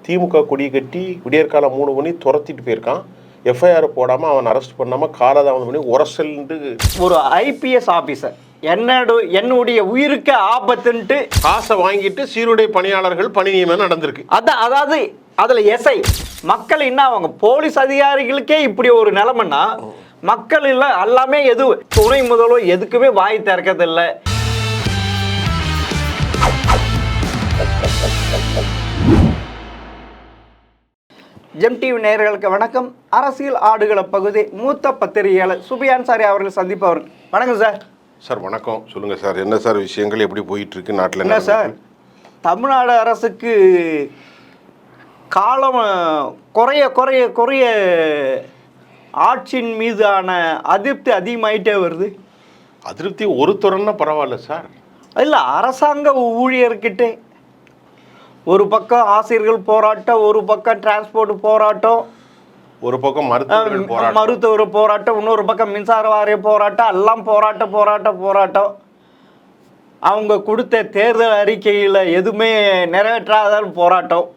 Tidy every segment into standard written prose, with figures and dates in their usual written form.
திமுக கொடி கட்டி விடியற்காலம் 3 மணி துரத்திட்டு போயிருக்கான். எஃப்ஐஆர் போடாமல் அவன் அரெஸ்ட் பண்ணாமல் காலதாமதம் பண்ணி உரசல்ன்ட்டு ஒரு ஐபிஎஸ் ஆஃபீஸர் என்னுடைய உயிருக்கு ஆபத்துன்ட்டு காசை வாங்கிட்டு சீருடை பணியாளர்கள் பணி நியமனம் நடந்திருக்கு. அதாவது அதுல எஸ்ஐ மக்கள் என்ன அவங்க போலீஸ் அதிகாரிகளுக்கே இப்படி ஒரு நிலைமைன்னா மக்கள் இல்லை எல்லாமே எது துணை முதல்வர் எதுக்குமே வாய் திறக்கதில்லை. ஜெம் டிவி நேயர்களுக்கு வணக்கம். அரசியல் ஆடுகள பகுதி மூத்த பத்திரிகையாளர் சுபியான் சாரி அவர்கள் சந்திப்பவர்கள். வணக்கம் சார். சார் வணக்கம். சொல்லுங்கள் சார், என்ன சார் விஷயங்கள் எப்படி போயிட்டுருக்கு நாட்டில்? என்ன சார், தமிழ்நாடு அரசுக்கு காலம் குறைய குறைய குறைய ஆட்சியின் மீதான அதிருப்தி அதிகமாயிட்டே வருது. அதிருப்தி ஒரு துறைன்னா பரவாயில்ல சார். இல்லை, அரசாங்க ஊழியர்கிட்ட ஒரு பக்கம் ஆசிரியர்கள் போராட்டம், ஒரு பக்கம் டிரான்ஸ்போர்ட் போராட்டம், ஒரு பக்கம் மருத்துவர் போராட்டம், இன்னொரு பக்கம் மின்சார வாரிய போராட்டம், எல்லாம் போராட்டம். அவங்க கொடுத்த தேர்தல் அறிக்கையில் எதுவுமே நிறைவேற்றாத போராட்டம்.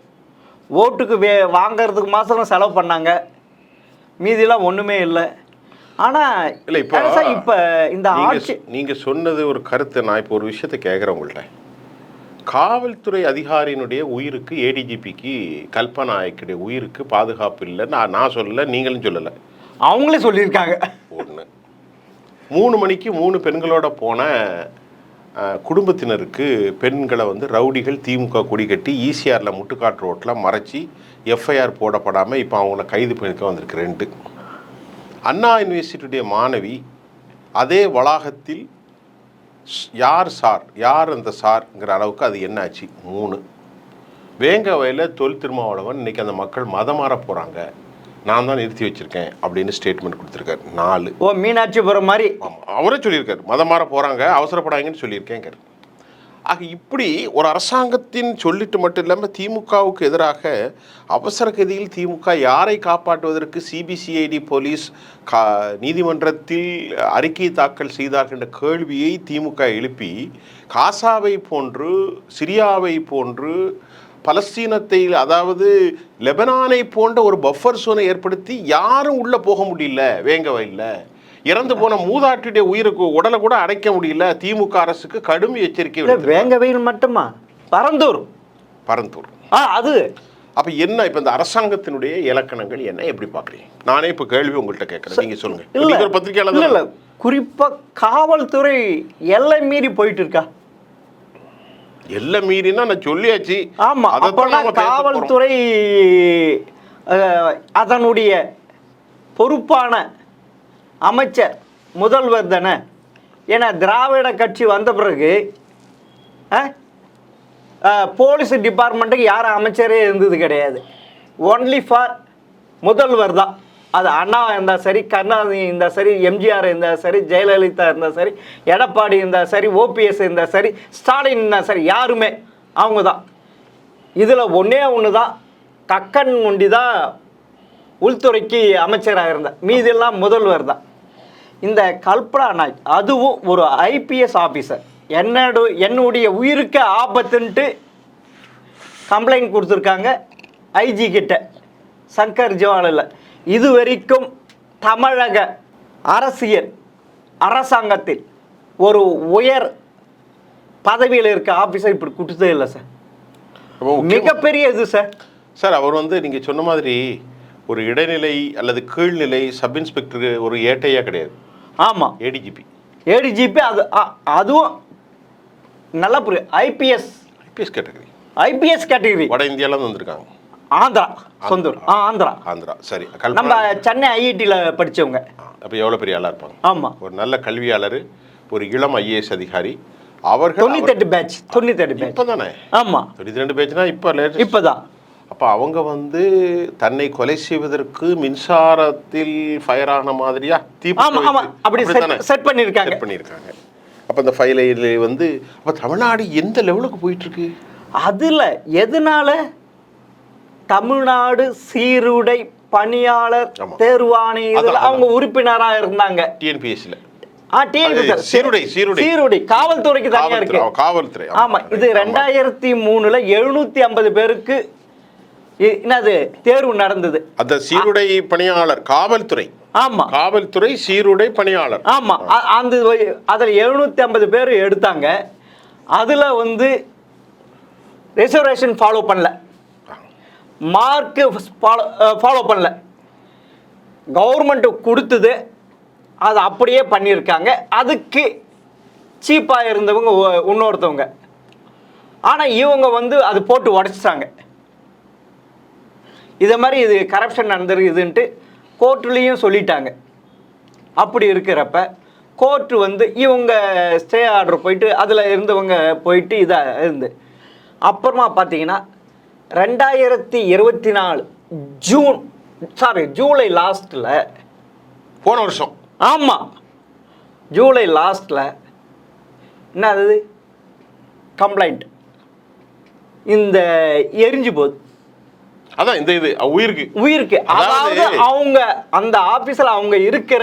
ஓட்டுக்கு வாங்கிறதுக்கு மாதம் செலவு பண்ணாங்க, மீதிலாம் ஒன்றுமே இல்லை. ஆனால் இல்லை, இப்போ இந்த ஆட்சி நீங்கள் சொன்னது ஒரு கருத்தை நான் இப்போ ஒரு விஷயத்தை கேட்குறேன் உங்கள்கிட்ட. காவல்துறை அதிகாரியினுடைய உயிருக்கு, ஏடிஜிபிக்கு கல்பனா நாயக்குடைய உயிருக்கு பாதுகாப்பு இல்லை. நான் சொல்லலை, நீங்களும் சொல்லலை, அவங்களே சொல்லியிருக்காங்க. ஒன்று 3 மணிக்கு 3 பெண்களோட போன குடும்பத்தினருக்கு பெண்களை ரவுடிகள் திமுக கொடி கட்டி ஈசிஆரில் முட்டுக்காட்டு ரோட்டில் மறைச்சி எஃப்ஐஆர் போடப்படாமல் இப்போ அவங்கள கைது பண்ணிக்க வந்திருக்கு 2. அண்ணா யூனிவர்சிட்டியுடைய மாணவி அதே வளாகத்தில் யார் அந்த சார்ங்கிற அளவுக்கு அது என்னாச்சு 3. வேங்க வயலில் தொல் திருமாவளவன் இன்றைக்கி அந்த மக்கள் மதம் மாற போகிறாங்க, நான் தான் நிறுத்தி வச்சுருக்கேன் அப்படின்னு ஸ்டேட்மெண்ட் கொடுத்துருக்காரு. 4. மீனாட்சிபுரம் மாதிரி அவரே சொல்லியிருக்காரு, மதம் மாற போகிறாங்க, அவசரப்படாங்கன்னு சொல்லியிருக்கேங்கிறார். ஆக இப்படி ஒரு அரசாங்கத்தின் சொல்லிட்டு மட்டும் இல்லாமல் திமுகவுக்கு எதிராக அவசர கதியில் திமுக யாரை காப்பாற்றுவதற்கு சிபிசிஐடி போலீஸ் நீதிமன்றத்தில் அறிக்கை தாக்கல் செய்தார்கள் என்ற கேள்வியை திமுக எழுப்பி காசாவை போன்று, சிரியாவை போன்று, பலஸ்தீனத்தை அதாவது லெபனானை போன்ற ஒரு பஃபர் சோனை ஏற்படுத்தி யாரும் உள்ளே போக முடியல. வேங்க வயலில் இறந்து போன மூதாட்டியுடைய உயிருக்கு உடலை கூட அடைக்க முடியல. திமுக அரசுக்கு கடும் எச்சரிக்கை. வேங்க வயல் மட்டுமா, பரந்தூர் அது அப்ப என்ன? இப்ப இந்த அரசாங்கத்தினுடைய இலக்கணங்கள் என்ன, எப்படி பாக்குறீங்க? நானே இப்ப கேள்வி உங்கள்கிட்ட கேட்கறேன், நீங்க சொல்லுங்க. நீங்க ஒரு பத்திரிகையாளர். இல்ல, குறிப்பா காவல்துறை எல்லை மீறி போயிட்டு இருக்கா? எல்லை மீறினா நான் சொல்லியாச்சு. ஆமா, காவல்துறை அதனுடைய பொறுப்பான அமைச்சர் முதல்வர் தானே. ஏன்னா திராவிட கட்சி வந்த பிறகு போலீஸ் டிபார்ட்மெண்ட்டுக்கு யாரும் அமைச்சரே இருந்தது கிடையாது. ஒன்லி ஃபார் முதல்வர் தான். அது அண்ணா இருந்தால் சரி, கருணாநிதி இருந்தால் சரி, எம்ஜிஆர் இருந்தால் சரி, ஜெயலலிதா இருந்தால் சரி, எடப்பாடி இருந்தால் சரி, ஓபிஎஸ் இருந்தால் சரி, ஸ்டாலின் இருந்தால் சரி, யாருமே அவங்க தான். இதில் ஒன்று தான், கக்கன் ஒண்டி தான் உள்துறைக்கு அமைச்சராக இருந்தார், மீதெல்லாம் முதல்வர் தான். இந்த கல்பனா நாயக் அதுவும் ஒரு ஐபிஎஸ் ஆஃபீஸர் என்னுடைய உயிருக்கு ஆபத்துன்ட்டு கம்ப்ளைண்ட் கொடுத்துருக்காங்க ஐஜி கிட்ட, சங்கர் ஜிவாலில். இது வரைக்கும் தமிழக அரசாங்கத்தில் ஒரு உயர் பதவியில் இருக்க ஆஃபீஸர் இப்படி கொடுத்ததே இல்லை சார். மிகப்பெரிய இது சார். சார் அவர் நீங்கள் சொன்ன மாதிரி ஒரு இடைநிலை அல்லது கீழ்நிலை சப் இன்ஸ்பெக்டர், ஒரு ஏட்டையா கிடையாது. ஆமாம், ஏடிஜிபி அதுவும் நல்லா புரியும். ஐபிஎஸ் கேட்டகரி வட இந்தியாவில் வந்திருக்காங்க. ஆந்திரா சொந்தூர். ஆந்திரா சரி. நம்ம சென்னை ஐஐடியில் படித்தவங்க. அப்போ எவ்வளோ பெரிய ஆளாக இருப்பாங்க. ஆமாம், ஒரு நல்ல கல்வியாளர், ஒரு இளம் ஐஏஎஸ் அதிகாரி. அவர்கள் 98 பேட்ச் இப்போ தானே. ஆமாம், 92 பேட்ச்னா இப்போ தான். அப்போ அவங்க தன்னை கொலை செய்வதற்கு மின்சாரத்தில் ஃபயர் ஆன மாதிரியா அப்படி செட் பண்ணியிருக்காங்க. அப்போ அந்த ஃபைலில் அப்போ தமிழ்நாடு எந்த லெவலுக்கு போயிட்டுருக்கு? அதில் எதனால தமிழ்நாடு சீருடை பணியாளர் தேர்வாணையத்தில் அவங்க உறுப்பினராக இருந்தாங்க. டிஎன்பிஎஸ்சியில் சீருடை காவல்துறைக்கு தனியாக இருக்கு. காவல்துறை. ஆமாம், இது 2003 750 பேருக்கு என்னது தேர்வு நடந்தது. அந்த சீருடை பணியாளர் காவல்துறை. ஆமா, காவல்துறை சீருடை பணியாளர். ஆமா. அந்த அதில் 750 பேர் எடுத்தாங்க. அதில் வந்து ரிசர்வேஷன் ஃபாலோ பண்ணல, மார்க்கு ஃபாலோ பண்ணல. கவர்மெண்ட் கொடுத்தது அது அப்படியே பண்ணியிருக்காங்க. அதுக்கு சீப்பாக இருந்தவங்க இன்னொருத்தவங்க. ஆனால் இவங்க வந்து அது போட்டு உடச்சிட்டாங்க. இதை மாதிரி இது கரப்ஷன் நடந்துருக்குதுன்ட்டு கோர்ட்லேயும் சொல்லிட்டாங்க. அப்படி இருக்கிறப்ப கோர்ட்டு வந்து இவங்க ஸ்டே ஆர்டர் போயிட்டு அதில் இருந்தவங்க போயிட்டு இதாக இருந்து அப்புறமா பார்த்தீங்கன்னா 2024 ஜூலை லாஸ்ட்டில், போன வருஷம், ஆமாம் ஜூலை லாஸ்ட்டில் என்னது கம்ப்ளைண்ட் இந்த எரிஞ்சு போகுது. அதான் இந்த இது உயிருக்கு அதாவது அவங்க அந்த ஆஃபீஸில் அவங்க இருக்கிற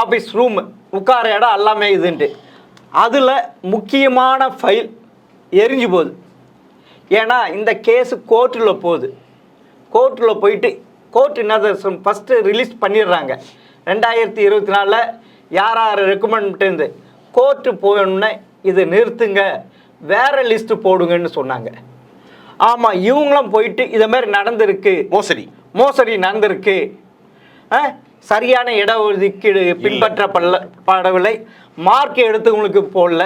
ஆஃபீஸ் ரூம் உட்கார இடம் எல்லாமே இதுன்ட்டு அதில் முக்கியமான ஃபைல் எரிஞ்சு போகுது. ஏன்னா இந்த கேஸு கோர்ட்டில் போகுது. கோர்ட்டில் போயிட்டு கோர்ட் என்னது ஃபஸ்ட்டு ரிலீஸ் பண்ணிடுறாங்க. 2024 யார் யார் ரெக்கமெண்ட் கோர்ட்டு போகணுன்னே இதை நிறுத்துங்க, வேறு லிஸ்ட்டு போடுங்கன்னு சொன்னாங்க. ஆமாம், இவங்களும் போயிட்டு இதை மாதிரி நடந்திருக்கு, மோசடி நடந்திருக்கு, சரியான இடஒதுக்கீடு பின்பற்றப்படவில்லை, மார்க் எடுத்தவங்களுக்கு போடல,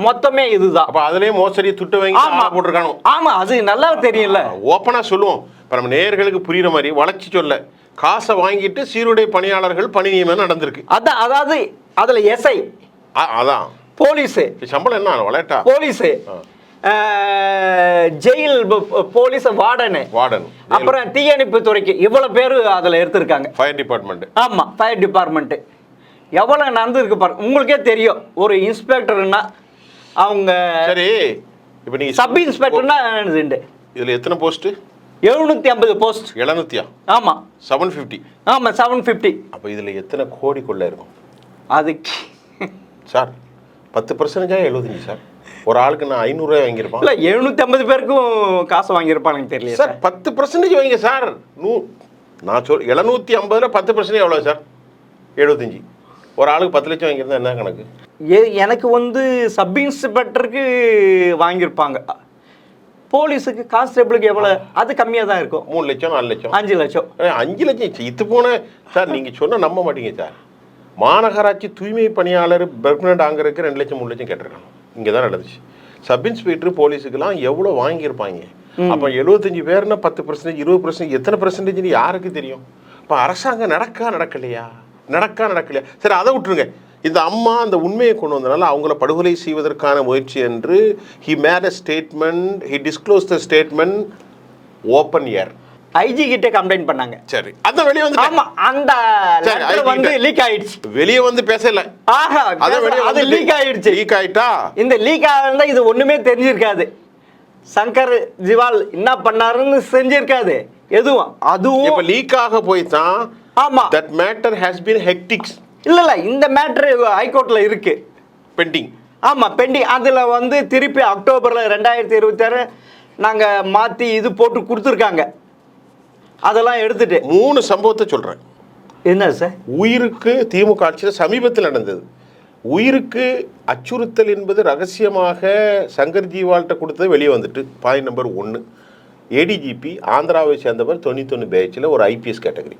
மொத்தமே இதுதான். அப்போ அதுலேயே மோசடி துட்டு வாங்கி போட்டிருக்கானோ? ஆமாம், அது நல்லா தெரியல. ஓப்பனாக சொல்லுவோம், இப்போ நம்ம நேயர்களுக்கு புரியுற மாதிரி வளர்ச்சி சொல்ல, காசை வாங்கிட்டு சீருடை பணியாளர்கள் பணி நியமனம் நடந்திருக்கு. அதான், அதாவது அதில் எஸ்ஐ, அதான் போலீஸு, சம்பளம் என்ன வளட்டா, போலீஸு, ஜெயில் போலீஸ் வார்டன், அப்புறம் தீயணைப்பு துறைக்கு இவ்வளவு பேர் அதில் எடுத்திருக்காங்க. Fire department. ஆமாம், ஃபயர் டிபார்ட்மெண்ட் எவ்வளோ நடந்துருக்கு பாருங்க. உங்களுக்கே தெரியும், ஒரு இன்ஸ்பெக்டர்னா அவங்க சரி, இப்போ நீ சப் இன்ஸ்பெக்டர்னா இதில் எத்தனை போஸ்ட்டு? 750 போஸ்ட். 700? ஆமாம், 750. ஆமாம், 750. அப்போ இதில் எத்தனை கோடி கொள்ள இருக்கும் அதுக்கு சார்? 10% 75 சார். ஒரு ஆளுக்கு நான் 500 ரூபாய் வாங்கியிருப்பான். இல்லை, 750 பேருக்கும் காசு வாங்கியிருப்பானுங்க தெரியல சார். 10% வைங்க சார். நான் 750ல் 10% எவ்வளோ சார்? 75. ஒரு ஆளுக்கு 10 லட்சம் வாங்கியிருந்தா என்ன கணக்கு? எனக்கு வந்து சப் இன்ஸ்பெக்டருக்கு வாங்கியிருப்பாங்க. போலீஸுக்கு கான்ஸ்டபிளுக்கு எவ்வளோ? அது கம்மியாக தான் இருக்கும். 3 லட்சம் 4 லட்சம் 5 லட்சம் 5 லட்சம் இது போன சார். நீங்கள் சொன்னால் நம்ப மாட்டீங்க சார். மாநகராட்சி தூய்மை பணியாளர் பெர்மனண்ட் ஆங்கிறதுக்கு 2 லட்சம் 3 லட்சம் கேட்டிருக்காங்க. இங்கே தான் நடந்துச்சு. சப் இன்ஸ்பெக்டர் போலீஸுக்கெல்லாம் எவ்வளோ வாங்கியிருப்பாங்க? அப்போ 75 பேர்னா 10%, 20%, எத்தனை பெர்சன்டேஜ்னு யாருக்கு தெரியும்? இப்போ அரசாங்கம் நடக்கலையா? சரி, அதை விட்டுருங்க. இந்த அம்மா அந்த உண்மையை கொண்டு வந்தனால அவங்கள படுகொலை செய்வதற்கான முயற்சி என்று he made a statement, he disclosed the statement open air. IG கிட்ட கம்ப்ளைண்ட் பண்ணாங்க. சரி, அத வெளிய வந்து ஆமா, அந்த லெட்டர் வந்து லீக் ஆயிடுச்சு. வெளிய வந்து பேசல. ஆஹா, அது லீக் ஆயிடுச்சு. லீக் ஆயிட்டா? இந்த லீக் ஆனதா இது ஒண்ணுமே தெரிஞ்சிருக்காது. சங்கர் ஜிவால் என்ன பண்ணாருன்னு செஞ்சிருக்காது எதுவும். அதுவும் இப்ப லீக் ஆக போய் தான். ஆமா, that matter has been hectic. இல்ல இந்த மேட்டர் ஹைகோர்ட்ல இருக்கு, பெண்டிங். ஆமா, பெண்டிங். அதுல வந்து திருப்பி அக்டோபர்ல 2026 நாங்க மாத்தி இது போட்டு கொடுத்துருக்காங்க. அதெல்லாம் எடுத்துட்டு 3 சம்பவத்தை சொல்றேன். என்ன சார்? உயிருக்கு திமுக ஆட்சியில் சமீபத்தில் நடந்தது. உயிருக்கு அச்சுறுத்தல் என்பது ரகசியமாக சங்கர் ஜிவால்கிட்ட கொடுத்தது வெளியே வந்துட்டு. பாயிண்ட் நம்பர் 1, ஏடிஜிபி ஆந்திராவை சேர்ந்தவர் 91 பேட்சில் ஒரு ஐபிஎஸ் கேட்டகரி.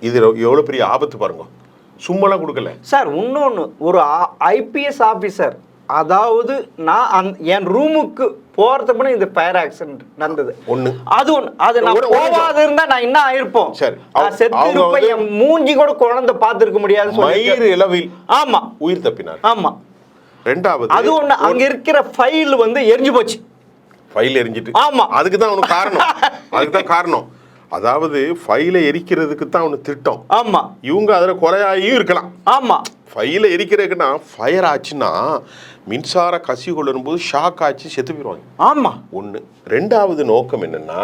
இது எவ்வளோ பெரிய ஆபத்து பாருங்க. சும்மாலாம் கொடுக்கல சார். இன்னொன்று, ஒரு ஐபிஎஸ் ஆஃபீஸர், அதாவது நான் என் ரூமுக்கு போகிறதுக்கு முன்னாடி இந்த ஃபயர் ஆக்சிடென்ட் நடந்தது. அது நான் போகாது இருந்தா நான் என்ன ஆயிருப்போம்? சரி, செத்து இருப்பேன். என் மூஞ்சி கூட குழந்தை பார்த்துருக்க முடியாது. மயிர் இளவில் ஆமா, உயிர் தப்பினார். ஆமா. ரெண்டாவது, அது ஒன்று, அங்க இருக்கிற ஃபைல் வந்து எரிஞ்சு போச்சு. ஃபைல் எரிஞ்சிட்டு. ஆமா, அதுக்கு தான் அவனுக்கு காரணம். அதுக்கு தான் காரணம். அதாவது ஃபைலை எரிக்கிறதுக்கு தான் அவனு திட்டம். ஆமா, இவங்க அதில் கொலையாகியும் இருக்கலாம். ஆமா, ஃபைலை எரிக்கிறதுக்குன்னா ஃபயர் ஆச்சுன்னா மின்சார கசிவு வரும்போது ஷாக் ஆச்சு செத்து போயிடுவாங்க. ஆமா, ஒன்று. ரெண்டாவது நோக்கம் என்னன்னா,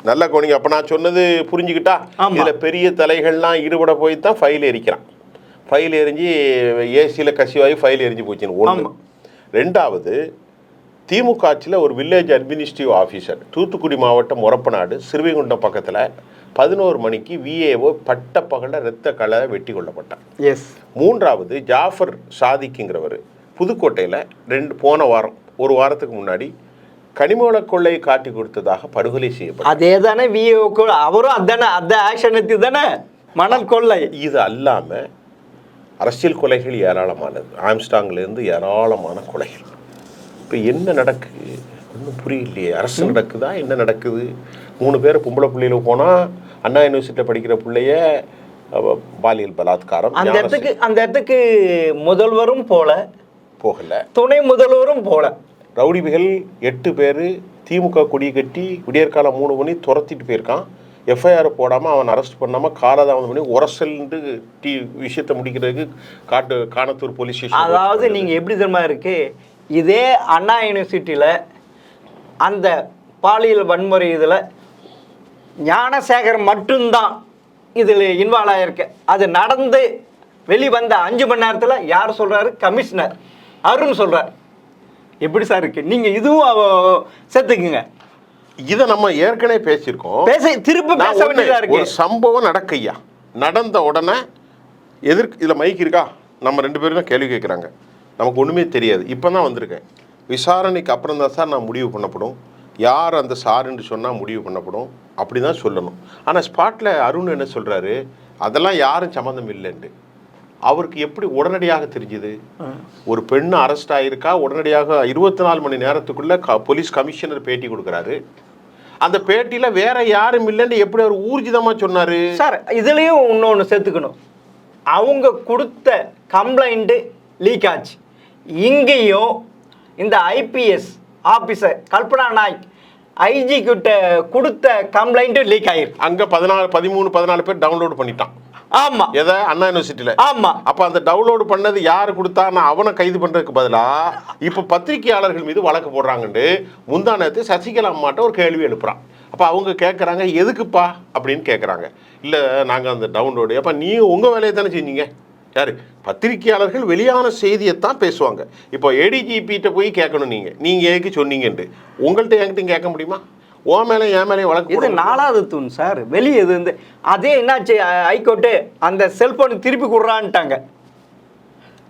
நல்லா கோணிங்க. அப்போ நான் சொன்னது புரிஞ்சுக்கிட்டா? இதில் பெரிய தலைகள்லாம் ஈடுபட போய் தான் ஃபைல் எரிக்கிறான். ஃபைல் எரிஞ்சு ஏசியில் கசிவாகி ஃபைல் எரிஞ்சு போச்சுன்னு ஒன்று. ரெண்டாவது, திமுக ஆட்சியில் ஒரு வில்லேஜ் அட்மினிஸ்ட்ரேட்டிவ் ஆஃபீஸர் தூத்துக்குடி மாவட்டம் முறப்பநாடு சிறுவைகுண்டம் பக்கத்தில் 11 மணிக்கு விஏஓ பட்ட பகலில் இரத்த களை வெட்டி கொல்லப்பட்டார். எஸ். மூன்றாவது ஜாஃபர் சாதிக்குங்கிறவர் புதுக்கோட்டையில் போன வாரம் ஒரு வாரத்துக்கு முன்னாடி கனிமவள கொள்ளை காட்டி கொடுத்ததாக படுகொலை செய்யப்பட்டார். அதே தானே விஏஓ, அவரும் அதானே அந்த ஆக்ஷன் எடுத்து தானே மணல் கொள்ளை. இது அல்லாமல் அரசியல் கொலைகள் ஏராளமானது, ஆம்ஸ்டாங்லேருந்து ஏராளமான கொலைகள். இப்போ என்ன நடக்குது ஒன்றும் புரியலையே. அரசு நடக்குதா என்ன நடக்குது? 3 பேர் பொம்பளை பிள்ளையில போனால் அண்ணா யூனிவர்சிட்டியில் படிக்கிற பிள்ளைய பாலியல் பலாத்காரம். அந்த இடத்துக்கு முதல்வரும் போகல, துணை முதல்வரும் போல. ரவுடிகள் 8 பேர் திமுக கொடி கட்டி விடியற்காலம் 3 மணி துரத்திட்டு போயிருக்கான். எஃப்ஐஆர் போடாமல் அவன் அரெஸ்ட் பண்ணாமல் காலதாமதம் பண்ணி உரசல்ண்டு விஷயத்தை முடிக்கிறதுக்கு காணத்தூர் போலீஸ் ஸ்டேஷன். அதாவது நீங்கள் எப்படி தெரியுமா இருக்கு, இதே அண்ணா யூனிவர்சிட்டியில் அந்த பாலியல் வன்முறை இதில் ஞானசேகர் மட்டும்தான் இதில் இன்வால்வ் ஆகிருக்கு. அது நடந்து வெளிவந்த 5 மணி நேரத்தில் யார் சொல்கிறாரு? கமிஷனர் அருண் சொல்கிறார். எப்படி சார் இருக்கு? நீங்கள் இதுவும் சேர்த்துக்குங்க. இதை நம்ம ஏற்கனவே பேசியிருக்கோம். திருப்பி பேச வேண்டியதா இருக்கு. ஒரு சம்பவம் நடக்கையா நடந்த உடனே இதில் மைக் இருக்கா, நம்ம 2 பேரும் தான் கேள்வி கேட்குறாங்க. நமக்கு ஒன்றுமே தெரியாது, இப்போ தான் வந்திருக்கேன். விசாரணைக்கு அப்புறம் தான் சார் நான் முடிவு பண்ணப்படும், யார் அந்த சாருன்னு சொன்னால் முடிவு பண்ணப்படும், அப்படி தான் சொல்லணும். ஆனால் ஸ்பாட்டில் அருண் என்ன சொல்கிறாரு, அதெல்லாம் யாரும் சம்மந்தம் இல்லைன்ட்டு. அவருக்கு எப்படி உடனடியாக தெரிஞ்சுது? ஒரு பெண் அரெஸ்ட் ஆகிருக்கா, உடனடியாக 24 மணி நேரத்துக்குள்ளே போலீஸ் கமிஷனர் பேட்டி கொடுக்குறாரு. அந்த பேட்டியில் வேற யாரும் இல்லைன்னு எப்படி அவர் ஊர்ஜிதமாக சொன்னார்? சார் இதுலேயும் இன்னொன்று சேர்த்துக்கணும். அவங்க கொடுத்த கம்ப்ளைண்ட்டு லீக் ஆச்சு. இங்கேயும் இந்த IPS officer Kalpana Nayak IG கிட்ட கொடுத்த கம்ப்ளைண்ட்டு லீக் ஆயிருக்கு. அங்கே 14 பேர் டவுன்லோட் பண்ணிட்டான். ஆமா, எதை? அண்ணா யூனிவர்சிட்டியில். ஆமா. அப்போ அந்த டவுன்லோடு பண்ணது யார் கொடுத்தா? நான் அவனை கைது பண்ணுறதுக்கு பதிலாக இப்போ பத்திரிகையாளர்கள் மீது வழக்கு போடுறாங்கன்னு முந்தா நேரத்து சசிகலா அம்மாட்ட ஒரு கேள்வி எழுப்புறான். அப்போ அவங்க கேட்குறாங்க, எதுக்குப்பா அப்படின்னு கேட்குறாங்க. இல்லை நாங்கள் அந்த டவுன்லோடு, அப்போ நீங்கள் உங்கள் வேலையை தானே செஞ்சீங்க. யார்? பத்திரிகையாளர்கள் வெளியான செய்தியைத்தான் பேசுவாங்க. இப்போ ஏடிஜிபிகிட்ட போய் கேட்கணும், நீங்கள் எதுக்கு சொன்னீங்கன்ட்டு. உங்கள்கிட்ட என்கிட்டையும் கேட்க முடியுமா? ஓ மேலே என் மேலே வழக்கு. இது 4வது தூண் சார். வெளியே இது வந்து அதே என்னாச்சு, ஹைகோர்ட்டு அந்த செல்போன் திருப்பி கொடுறான்ட்டாங்க.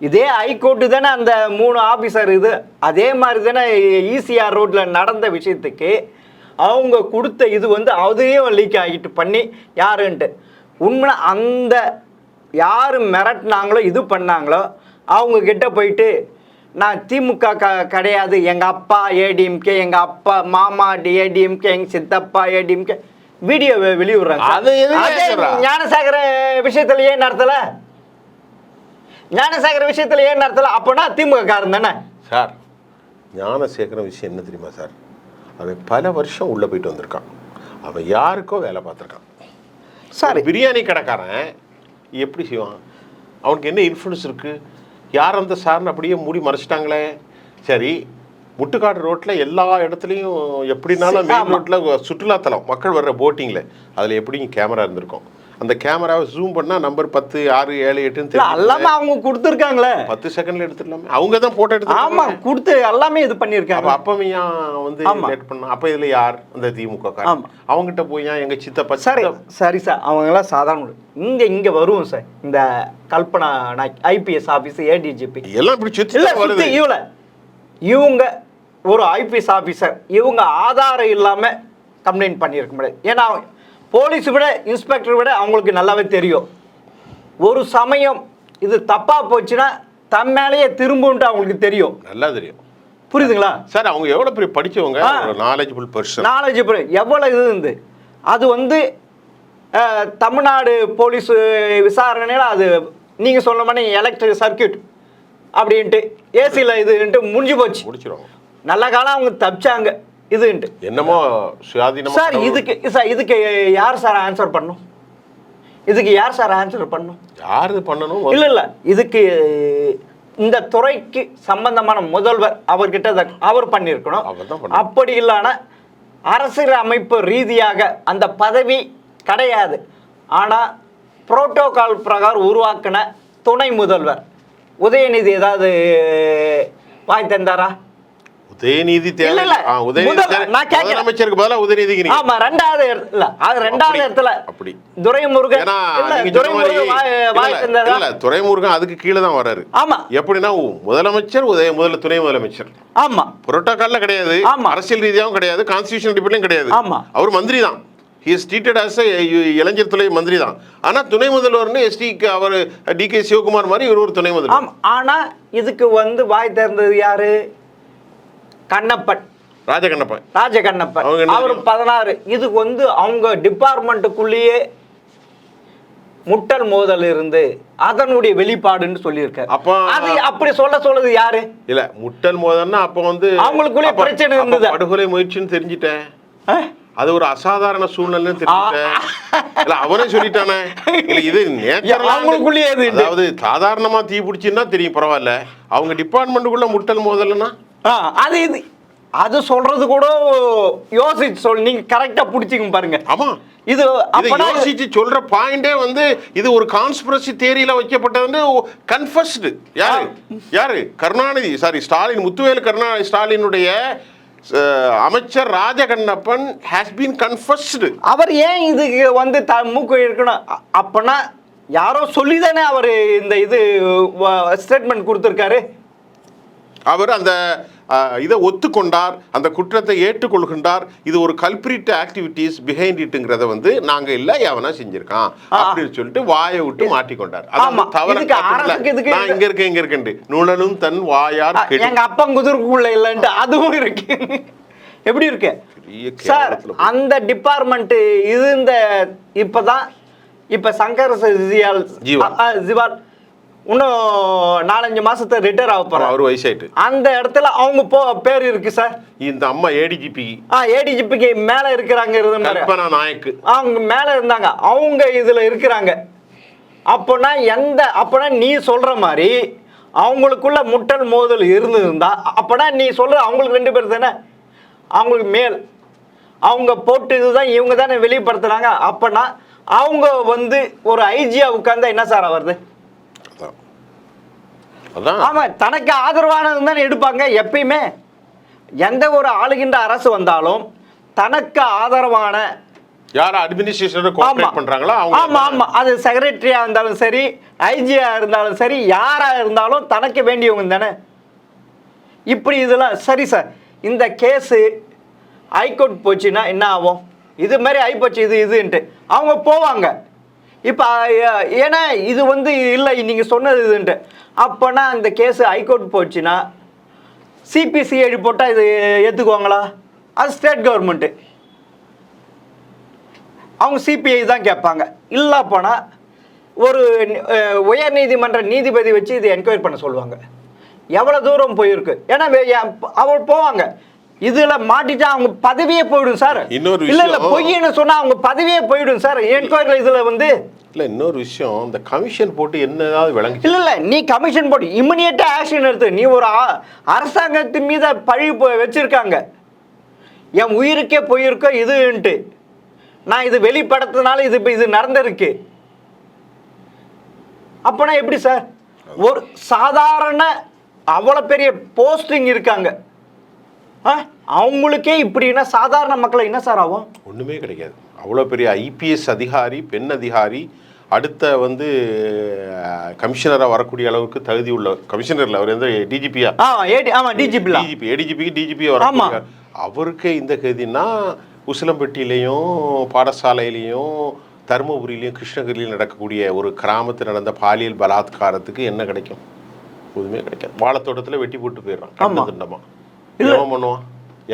இதே ஹைகோர்ட்டு தானே அந்த 3 ஆஃபீஸர் இது. அதே மாதிரி தானே ஈசிஆர் ரோட்டில் நடந்த விஷயத்துக்கு அவங்க கொடுத்த இது வந்து அதையும் லீக் ஆகிட்டு பண்ணி யாருன்ட்டு உண்மை அந்த யார் மிரட்டினாங்களோ இது பண்ணாங்களோ அவங்கக்கிட்ட போயிட்டு நான் திமுக கிடையாது, எங்கள் அப்பா ஏடிஎம்கே, எங்கள் அப்பா மாமா ஏடிஎம்கே, எங்கள் சித்தப்பா ஏடிஎம்கே வீடியோ வெளியிடுறாங்க. ஞானசேகர விஷயத்துல ஏன் நடத்தல? ஞானசேகர விஷயத்துல ஏன் நடத்தல? அப்போனா திமுக காரன் தானே சார். ஞானசேகர விஷயம் என்ன தெரியுமா சார்? அவன் பல வருஷம் உள்ளே போயிட்டு வந்திருக்கான். அவன் யாருக்கோ வேலை பார்த்துருக்கான் சார். பிரியாணி கடைக்காரன் எப்படி செய்வான்? அவனுக்கு என்ன இன்ஃப்ளூயன்ஸ் இருக்குது? யார் அந்த சார்னு அப்படியே மூடி மறைச்சிட்டாங்களே. சரி, முட்டுக்காடு ரோட்டில் எல்லா இடத்துலையும் எப்படினாலும் மெயின் ரோட்டில் சுற்றுலாத்தலம் மக்கள் வர்ற போட்டிங்கில் அதில் எப்படியும் கேமரா இருந்திருக்கும். அந்த கேமராவை ஜூம் பண்ணால் நம்பர் 10, 6, 7, 8 எல்லாமே அவங்க கொடுத்துருக்காங்களே. 10 செகண்டில் எடுத்துடலாமே. அவங்க தான் போட்டோ எடுத்து ஆமாம் கொடுத்து எல்லாமே இது பண்ணியிருக்காங்க. அப்பமையா வந்து லேட் பண்ண. அப்போ இதில் யார்? அந்த திமுக அவங்ககிட்ட போய் எங்கள் சித்தப்பா. சரி சரி சார், அவங்கெல்லாம் சாதாரண இங்கே வருவோம் சார். இந்த Kalpana Nayak IPS office ADGP எல்லாம் இப்படி இவங்க ஒரு ஐபிஎஸ் ஆஃபீஸர் இவங்க ஆதாரம் இல்லாமல் கம்ப்ளைண்ட் பண்ணியிருக்க முடியாது. ஏன்னா போலீஸ் விட இன்ஸ்பெக்டர் விட அவங்களுக்கு நல்லாவே தெரியும். ஒரு சமயம் இது தப்பாக போச்சுன்னா தம் மேலேயே திரும்புன்ட்டு அவங்களுக்கு தெரியும், நல்லா தெரியும். புரியுதுங்களா சார்? அவங்க எவ்வளோ பெரிய படித்தவங்க, நாலேஜபிள் பர்சன். நாலேஜபிள் எவ்வளோ இது இருந்து அது வந்து தமிழ்நாடு போலீஸ் விசாரணையில் அது நீங்கள் சொல்ல மாதிரி எலக்ட்ரிக் சர்க்கியூட் அப்படின்ட்டு ஏசியில் இதுன்ட்டு முடிஞ்சு போச்சு, முடிச்சிருவாங்க. நல்ல காலம் அவங்க தப்பிச்சாங்க இதுன்ட்டு. என்னமோ சுயாதீனம் சார். இதுக்கு யார் சார் ஆன்சர் பண்ணும்? இதுக்கு யார் சார் ஆன்சர் பண்ணும்? யார் பண்ணணும்? இல்லை இதுக்கு இந்த துறைக்கு சம்பந்தமான முதல்வர் அவர்கிட்ட அவர் பண்ணியிருக்கணும். அப்படி இல்லைன்னா அரசியல் அமைப்பு ரீதியாக அந்த பதவி கிடையாது. ஆனால் புரோட்டோகால் பிரகாரம் உருவாக்கின துணை முதல்வர் உதயநிதி ஏதாவது வாங்கி தந்தாரா? உதயநிதி தேவை. இல்ல, இல்ல. நான் கேட்கிறேன். முதலமைச்சருக்கு பதிலா உதயநிதிக்கு. ஆமா, ரெண்டாவது இடத்துல. அது ரெண்டாவது இடத்துல அப்படி துரைமுருகன். இல்ல, துரைமுருகன் அதுக்கு கீழே தான் வர்றாரு. ஆமா. எப்படின்னா முதலமைச்சர் முதல்ல துணை முதலமைச்சர். ஆமா. புரோட்டோகால்ல கிடையாது, அரசியல் ரீதியாகவும் கிடையாது, கான்ஸ்டிடியூஷன் டிபெண்ட்லயும் கிடையாது. ஆமா. அவர் மந்திரி தான். he is treated as a இளைஞர் துறை மந்திரி தான். ஆனா துணை முதல்வர்னு எஸ்டிக்கு அவர் டிகே சிவகுமார் மாதிரி இவர் ஒரு துணை முதல்வர். ஆனா இதுக்கு வாய் திறந்தது யாரு? கண்ணப்பன், ராஜகண்ணப்பன். அவர் 16. இதுக்கு அவங்க டிபார்ட்மெண்ட்டுக்குள்ளேயே முட்டல் மோதல் இருந்து அதனுடைய வெளிப்பாடுன்னு சொல்லியிருக்காரு. அப்ப அது அப்படி சொல்லுது யாரு? இல்ல, முட்டல் மோதல்னா அப்ப அவங்களுக்குள்ளே பிரச்சனை இருந்தது. படுகொலை முயற்சின்னு தெரிஞ்சிட்டேன். அது ஒரு அசாதாரண சூழ்நிலைன்னு தெரிஞ்சுட்டேன். அவனே சொல்லிட்டானே. இது அதாவது சாதாரணமா தீ பிடிச்சுன்னா தெரியும், பரவாயில்ல. அவங்க டிபார்ட்மெண்ட்டுக்குள்ள முட்டல் மோதல்னா அது சொல்றது கூட யோசிச்சு சொல். நீங்க கரெக்டா புடிச்சிங்க பாருங்க. ஆமா, இது யோசிச்சு சொல்ற பாயிண்டே இது ஒரு கான்ஸ்பிரசி தியரியில வைக்கப்பட்டது. கன்ஃபஸ்டு யாரு? கருணாநிதி, சாரி ஸ்டாலின், முத்துவேலு ஸ்டாலினுடைய அமைச்சர் ராஜகண்ணப்பன் has been confessed. அவர் ஏன் இதுக்கு மூக்கு இருக்கணும்? அப்பனா யாரோ சொல்லிதானே அவர் இந்த ஸ்டேட்மெண்ட் கொடுத்திருக்காரு. அவர் அந்த இதை ஒத்துக்கொண்டார், அந்த குற்றத்தை ஏற்றுக்கொள்கின்றார். இது ஒரு கல்பிரிட் ஆக்டிவிட்டிஸ் பிஹைண்ட் இட்டுங்கிறத நாங்க இல்ல, எவனா செஞ்சிருக்கான் அப்படின்னு சொல்லிட்டு வாயை விட்டு மாட்டிக்கொண்டார். நான் இங்க இருக்கேன் நூலனும் தன் வாயார் எங்க அப்பன் குதிர்க்குள்ள இல்லன்ட்டு அதுவும் இருக்கு. எப்படி இருக்கு சார் அந்த டிபார்ட்மெண்ட்? இப்ப சங்கர் ஜிவால் இன்னும் 4-5 மாசத்தை ரிட்டையர் ஆக போறாரு. அவர் வயசாயிட்டு அந்த இடத்துல அவங்க பேர் இருக்கு சார். இந்த அம்மா ஏடிஜிபிக்கு மேல இருக்கிறாங்க. நாயக்கு அவங்க மேல இருந்தாங்க, அவங்க இதுல இருக்கிறாங்க. அப்பனா நீ சொல்ற மாதிரி அவங்களுக்குள்ள முட்டல் மோதல் இருந்திருந்தா அப்பனா நீ சொல்ற அவங்களுக்கு 2 பேர் தானே, அவங்களுக்கு மேல் அவங்க போட்டு இதுதான் இவங்க தானே வெளிப்படுத்துறாங்க. அப்பனா அவங்க ஒரு ஐஜியா உட்கார்ந்தா என்ன சார் வருது? ஆமா, தனக்கு ஆதரவானது தானே எடுப்பாங்க எப்பயுமே. எந்த ஒரு ஆளுகின்ற அரசு வந்தாலும் தனக்கு ஆதரவான யார அட்மினிஸ்ட்ரேஷன் கோஆபரேட் பண்றாங்களோ அவங்க. ஆமா ஆமா, அது செக்ரட்டரியா இருந்தாலும் சரி, ஐஜியா இருந்தாலும் சரி, யாரா இருந்தாலும் தனக்கு வேண்டியவங்க தானே. இப்படி இதெல்லாம் சரி சார். இந்த கேஸ் ஹைகோர்ட் போச்சுன்னா என்ன ஆகும்? இது மாதிரி ஆயிப்போச்சு இதுன்ட்டு அவங்க போவாங்க. இப்போ ஏன்னா இது இல்லை நீங்கள் சொன்னது இதுன்ட்டு. அப்போனா அந்த கேஸு ஹைகோர்ட் போச்சுன்னா சிபிசிஐடி போட்டால் இது ஏற்றுக்குவாங்களா? அது ஸ்டேட் கவர்மெண்ட்டு, அவங்க சிபிஐ தான் கேட்பாங்க. இல்லை போனால் ஒரு உயர் நீதிமன்ற நீதிபதி வச்சு இது என்கொயரி பண்ண சொல்லுவாங்க. எவ்வளோ தூரம் போயிருக்கு? ஏன்னா அவள் போவாங்க. இதுல மாட்டிட்டா அவங்க பதவியே போயிடும் சார். இல்ல பொய்ன்னு சொன்னா அவங்க பதவியே போயிடும் சார். என்கொயரி இதுல இல்ல இன்னொரு விஷயம், இந்த கமிஷன் போட்டு என்னதாவது விளங்கி இல்ல நீ கமிஷன் போட்டு இமிடியேட்டா ஆக்ஷன் எடுத்து. நீ ஒரு அரசாங்கத்தின் மீது பழி வச்சிருக்காங்க, என் உயிருக்கே போயிருக்கோ இதுன்ட்டு, நான் இது வெளிப்படுத்தினால இது நடந்திருக்கு. அப்பனா எப்படி சார்? ஒரு சாதாரண அவ்வளவு பெரிய போஸ்டிங் இருக்காங்க, அவங்களுக்கே இப்படின்னா சாதாரண மக்களை என்ன சார் ஆகும்? ஒன்றுமே கிடைக்காது. அவ்வளோ பெரிய ஐபிஎஸ் அதிகாரி, பெண் அதிகாரி, அடுத்த கமிஷனராக வரக்கூடிய அளவுக்கு தகுதி உள்ள கமிஷனரில் அவர் டிஜிபியா? டிஜிபிக்கு வர அவருக்கே இந்த கதினா உசிலம்பட்டியிலையும் பாடசாலையிலையும் தருமபுரியிலையும் கிருஷ்ணகிரியிலையும் நடக்கக்கூடிய ஒரு கிராமத்தில் நடந்த பாலியல் பலாத்காரத்துக்கு என்ன கிடைக்கும்? எதுவுமே கிடைக்காது. வாழைத்தோட்டத்தில் வெட்டி போட்டு போயிடுறான் கண்டமா. என்ன பண்ணுவான்?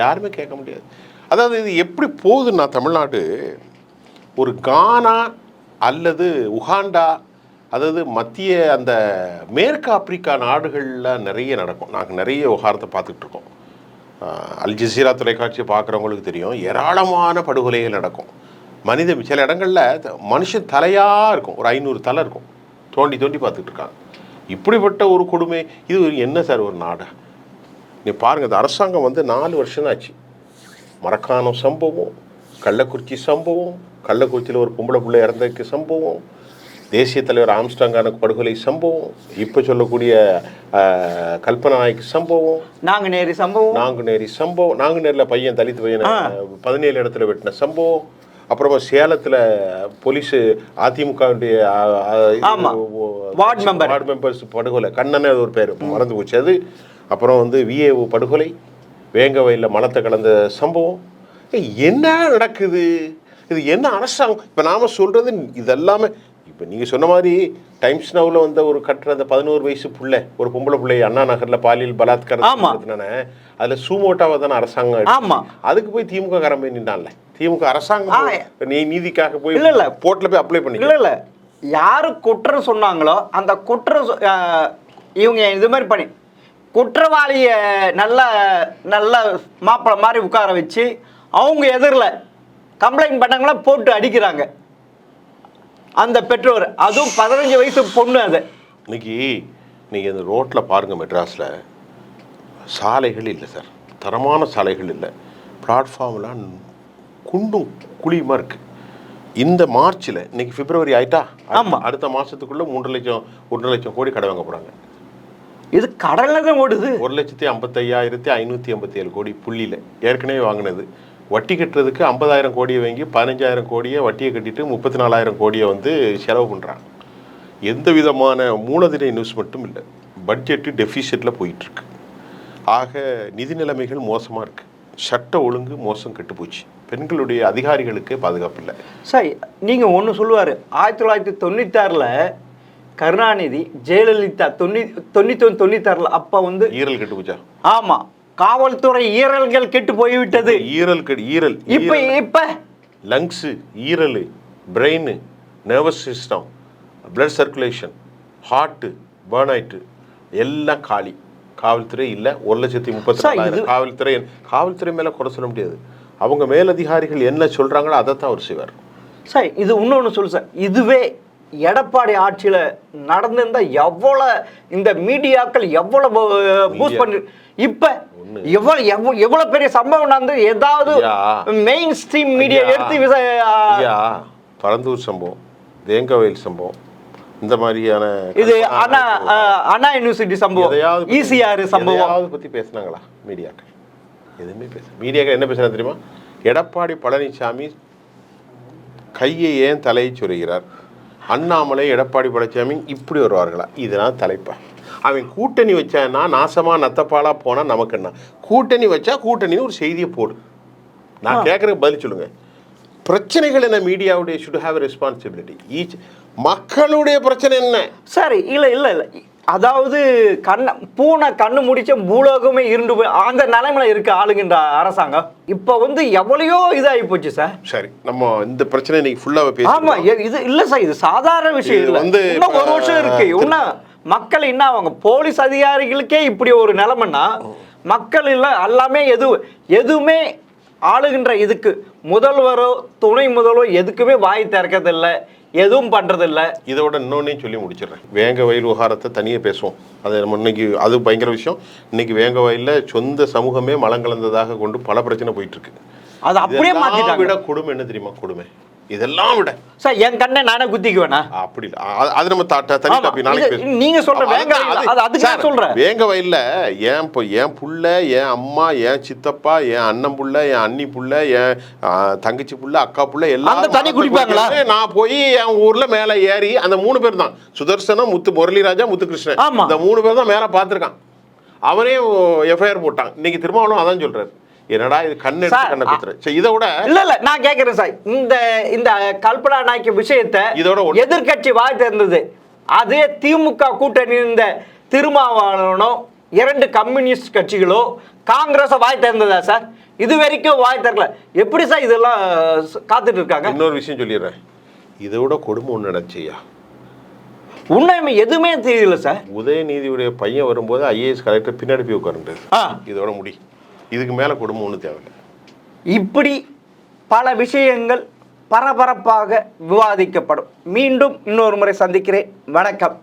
யாருமே கேட்க முடியாது. அதாவது இது எப்படி போகுதுன்னா, தமிழ்நாடு ஒரு கானா அல்லது உகாண்டா, அதாவது மத்திய அந்த மேற்கு ஆப்பிரிக்கா நாடுகளில் நிறைய நடக்கும். நாங்கள் நிறைய விவகாரத்தை பார்த்துக்கிட்டு இருக்கோம். அல் ஜசீரா தொலைக்காட்சியை பார்க்குறவங்களுக்கு தெரியும், ஏராளமான படுகொலைகள் நடக்கும். சில இடங்களில் மனுஷன் தலையாக இருக்கும், ஒரு 500 தலை இருக்கும், தோண்டி தோண்டி பார்த்துட்டு இருக்காங்க. இப்படிப்பட்ட ஒரு கொடுமை இது என்ன சார் ஒரு நாடு? நீ பாருங்கள், இந்த அரசாங்கம் 4 வருஷம் ஆச்சு. மரக்காணம் சம்பவம், கள்ளக்குறிச்சி சம்பவம், கள்ளக்குறிச்சியில் ஒரு பொம்பளை பிள்ளை இறந்ததுக்கு சம்பவம், தேசிய தலைவர் ஆம்ஸ்டாங்கான படுகொலை சம்பவம், இப்போ சொல்லக்கூடிய கல்பனா நாயக் சம்பவம், நாங்குநேரி சம்பவம், நாங்குநேரில் பையன் தலித் பையனை 17 இடத்துல வெட்டின சம்பவம், அப்புறமா சேலத்தில் போலீஸு அதிமுகவுடைய வார்டு மெம்பர்ஸ் படுகொலை, கண்ணனே அது ஒரு பேர் மறந்து போச்சு அது. அப்புறம் வந்து விஏஓ படுகொலை, வேங்கவயலில் மலத்தை கலந்த சம்பவம். என்ன நடக்குது? இது என்ன அரசாங்கம்? இப்போ நாம் சொல்கிறது இதெல்லாமே இப்போ நீங்கள் சொன்ன மாதிரி டைம்ஸ் நவுல வந்த ஒரு கட்டுற அந்த 11 வயசு பிள்ளை, ஒரு பொம்பளை பிள்ளை அண்ணா நகரில் பாலியல் பலாத்காரம், அதில் சூமோட்டாவை தானே அரசாங்கம். அதுக்கு போய் திமுக காரம்பை நின்றான்ல, திமுக அரசாங்கம் நீதிக்காக போய் இல்லை போர்ட்டில் போய் அப்ளை பண்ணி இல்லை யாரு குற்றம் சொன்னாங்களோ அந்த குற்றம் இவங்க இது மாதிரி பண்ணி குற்றவாளிய நல்ல நல்ல மாப்பிள்ளை மாதிரி உட்கார வச்சு அவங்க எதிரில் கம்ப்ளைண்ட் பண்ணாங்களா போட்டு அடிக்கிறாங்க அந்த பெற்றோர். அதுவும் 15 வயசு பொண்ணு. அது இன்னைக்கு நீங்கள் இந்த ரோட்டில் பாருங்கள், மெட்ராஸில் சாலைகள் இல்லை சார், தரமான சாலைகள் இல்லை, பிளாட்ஃபார்ம்லாம் குண்டும் குழியுமா இருக்குது. இந்த மார்ச்சில் இன்னைக்கு பிப்ரவரி ஆயிட்டா, அடுத்த மாதத்துக்குள்ளே 1.5 லட்சம் கோடி கடை வாங்க போகிறாங்க. இது கடலில் தான் ஓடுது. 1,55,587 கோடி புள்ளியில் ஏற்கனவே வாங்கினது. வட்டி கட்டுறதுக்கு 50,000 கோடியை வாங்கி 15,000 கோடியை வட்டியை கட்டிட்டு 34,000 கோடியை வந்து செலவு பண்ணுறாங்க. எந்த விதமான மூலதன இன்வெஸ்ட்மெண்ட்டும் இல்லை, பட்ஜெட்டு டெஃபிசிட்டில் போயிட்டுருக்கு. ஆக நிதி நிலைமைகள் மோசமாக இருக்குது, சட்ட ஒழுங்கு மோசம் கெட்டு போச்சு, பெண்களுடைய அதிகாரிகளுக்கு பாதுகாப்பு இல்லை. சார் நீங்கள் ஒன்று சொல்லுவார், 1996 கருணாநிதி ஜெயலலிதா 96 அப்போ வந்து ஈரல் கெட்டு போச்சா? ஆமாம், காவல்துறை ஈரல்கள் கெட்டு போய்விட்டது. ஈரல் இப்ப லங்ஸு, ஈரல், brain, nervous system, blood circulation, heart burn ஆயிட்டு எல்லாம் காலி. காவல்துறை இல்லை. 1,34,000 காவல்துறை மேலே குறை சொல்ல முடியாது. அவங்க மேலதிகாரிகள் என்ன சொல்கிறாங்களோ அதைத்தான் அவர் செய்வார். சார் இது இன்னொன்று சொல்லு சார், இதுவே எடப்பாடி ஆட்சியில் நடந்திருந்தா எவ்வளோ இந்த மீடியாக்கள் எவ்வளோ பூஸ்ட் பண்ணி இப்போ எவ்வளவு பெரிய சம்பவம் நடந்து ஏதாவது மெயின் ஸ்ட்ரீம் மீடியா எடுத்து பரந்தூர் சம்பவம், வேங்கவயல் சம்பவம், இந்த மாதிரியான இது அண்ணா யூனிவர்சிட்டி சம்பவம், ECR சம்பவம் பற்றி பேசினாங்களா மீடியாக்கள்? எதுவுமே மீடியாக்கள் என்ன பேசுறாங்க தெரியுமா? எடப்பாடி பழனிசாமி கையை ஏன் தலையை சொருகிறார், அண்ணாமலை எடப்பாடி பழனிசாமி இப்படி வருவார்களா, இதெல்லாம் தலைப்பா. அவன் கூட்டணி வச்சான்னா நாசமாக நத்தப்பாலாக போனால் நமக்கு என்ன? கூட்டணி வச்சா கூட்டணின்னு ஒரு செய்தியை போடு. நான் கேட்குறதுக்கு பதில் சொல்லுங்கள். பிரச்சனைகள் என்ன? மீடியாவுடைய ஷுட் ஹேவ் ரெஸ்பான்சிபிலிட்டி. மக்களுடைய பிரச்சனை என்ன? சரி, இல்லை அதாவது பூனை கண்ணு முடிச்ச பூலோகமே இருண்டு போய் அந்த நிலைமையில இருக்கு ஆளுகின்ற அரசாங்கம். இப்போ வந்து எவ்வளையோ இதாகி போச்சு சார். சரி, நம்ம இந்த பிரச்சனை இன்னைக்கு ஃபுல்லாக பேச. ஆமாம், இது இல்லை சார், இது சாதாரண விஷயம் இல்லை. வந்து இன்னும் 1 வருஷம் இருக்கு. இன்னும் மக்கள் என்ன அவங்க போலீஸ் அதிகாரிகளுக்கே இப்படி ஒரு நிலைமைன்னா மக்கள் இல்லை எல்லாமே எதுவுமே ஆளுகின்ற இதுக்கு முதல்வரோ துணை முதல்வரோ எதுக்குமே வாய் திறக்கதில்லை, எதுவும் பண்றதில்ல. இதோட இன்னொன்னையும் சொல்லி முடிச்சிடுறேன். வேங்க வயல் விவகாரத்தை தனியாக பேசுவோம். அது நம்ம இன்னைக்கு அது பயங்கர விஷயம். இன்னைக்கு வேங்க வயலில் சொந்த சமூகமே மலங்கலந்ததாக கொண்டு பல பிரச்சனை போயிட்டு இருக்கு. அது அப்படியே மாத்திட்டாங்க. விட கொடுமை என்ன தெரியுமா? கொடுமை இதெல்லாம் விட சார் என் கண்ணை நானே குத்திக்குவேனா? அப்படி இல்லை, அது நம்ம தனி டாபிக் நாளைக்கு பேசுவோம். நீங்க சொல்ற அதுக்கு சொல்றேன். வேங்க வயல்ல என் புள்ள, என் அம்மா, என் சித்தப்பா, என் அண்ணன் புள்ள, என் அண்ணி புள்ள, என் தங்கச்சி புள்ள, அக்கா புள்ள எல்லாம் தண்ணி குடிப்பாங்களா? நான் போய் என் ஊர்ல மேல ஏறி அந்த 3 பேர் தான், சுதர்சனம், முரளிராஜா, முத்துகிருஷ்ணன், இந்த 3 பேர் தான் மேல பார்த்துருக்கான். அவனே FIR போட்டான். இன்னைக்கு திருமாவளவன் அதான் சொல்றாரு, என்னடா இது கண்ணு கண்ணை குத்துற. இதை விட இல்ல நான் கேட்கிறேன் சார், இந்த கல்பனா நாயக் விஷயத்தை இதோட எதிர்கட்சி வாய் திறந்தது. அதே திமுக கூட்டணி இந்த திருமாவளவனும் 2 கம்யூனிஸ்ட் கட்சிகளோ காங்கிரஸ் வாய் திறந்ததா சார்? இது வரைக்கும் வாய் திறக்கல. எப்படி சார் இதெல்லாம் காத்துட்டு இருக்காங்க? இன்னொரு விஷயம் சொல்லிடுறேன், இதை விட கொடுமை ஒன்று நடந்துச்சியா? உண்மை எதுவுமே தெரியல சார். உதயநிதியுடைய பையன் வரும்போது IAS கலெக்டர் பின்னாடி போய் உட்கார்ந்து இதோட முடி, இதுக்கு மேலே குடும்பம் ஒன்றும் தேவையில்லை. இப்படி பல விஷயங்கள் பரபரப்பாக விவாதிக்கப்படும். மீண்டும் இன்னொரு முறை சந்திக்கிறேன். வணக்கம்.